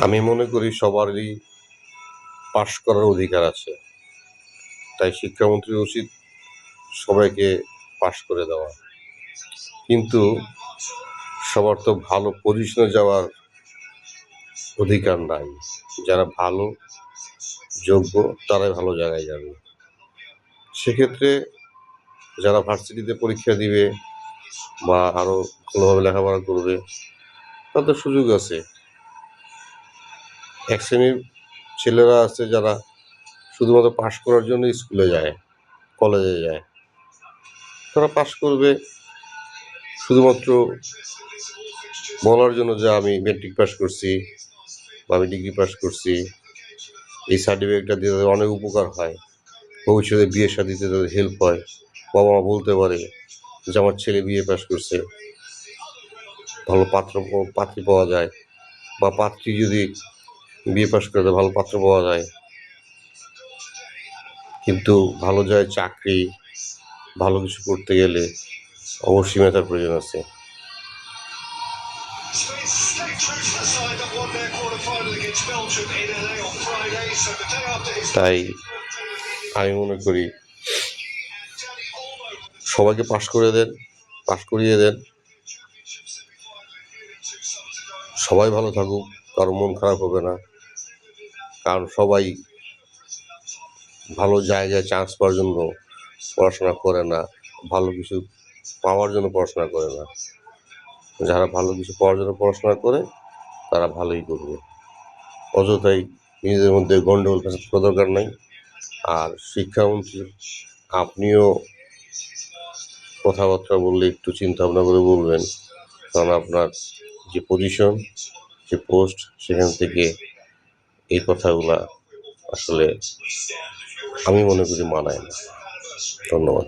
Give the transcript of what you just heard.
আমি মনে করি সবারই পাশ করার অধিকার আছে। তাই শিক্ষামন্ত্রীর উচিত সবাইকে পাশ করে দেওয়া। কিন্তু সবার তো ভালো পজিশনে যাওয়ার অধিকার নাই। যারা ভালো, যোগ্য তারাই ভালো জায়গায় যাবে। সেক্ষেত্রে যারা ভার্সিটিতে পরীক্ষা দিবে বা আরও ভালোভাবে লেখাপড়া করবে তাদের সুযোগ আছে। এক শ্রেণীর ছেলেরা আছে যারা শুধুমাত্র পাশ করার জন্য স্কুলে যায়, কলেজে যায়। তারা পাশ করবে শুধুমাত্র বলার জন্য যে আমি মেট্রিক পাস করছি বা আমি ডিগ্রি পাস করছি। এই সার্টিফিকেটটা দিয়ে তাদের অনেক উপকার হয়। ভবিষ্যতে বিয়ে শাদিতে তাদের হেল্প হয়। বাবা মা বলতে পারে যে আমার ছেলে বিএ পাস করছে, ভালো পাত্রী পাওয়া যায়, বা পাত্রী যদি বিএ পাস করে ভালো পাত্র পাওয়া যায়। কিন্তু ভালো জায়গায় চাকরি, ভালো কিছু করতে গেলে অবশ্যই মেধার প্রয়োজন আছে। তাই আমি মনে করি সবাইকে পাশ করিয়ে দেন, সবাই ভালো থাকুক, কারো মন খারাপ হবে না। কারণ সবাই ভালো জায়গায় চান্স পাওয়ার জন্য পড়াশোনা করে না, ভালো কিছু পাওয়ার জন্য পড়াশোনা করে না। যারা ভালো কিছু পাওয়ার জন্য পড়াশোনা করে তারা ভালোই করবে। অযথাই নিজেদের মধ্যে গণ্ডগোল করার দরকার নাই। আর শিক্ষামন্ত্রী, আপনিও কথাবার্তা বললে একটু চিন্তা ভাবনা করে বলবেন, কারণ আপনার যে পজিশন, যে পোস্ট, সেখান থেকে এই কথাগুলা আসলে আমি মনে করি মানায় না। ধন্যবাদ।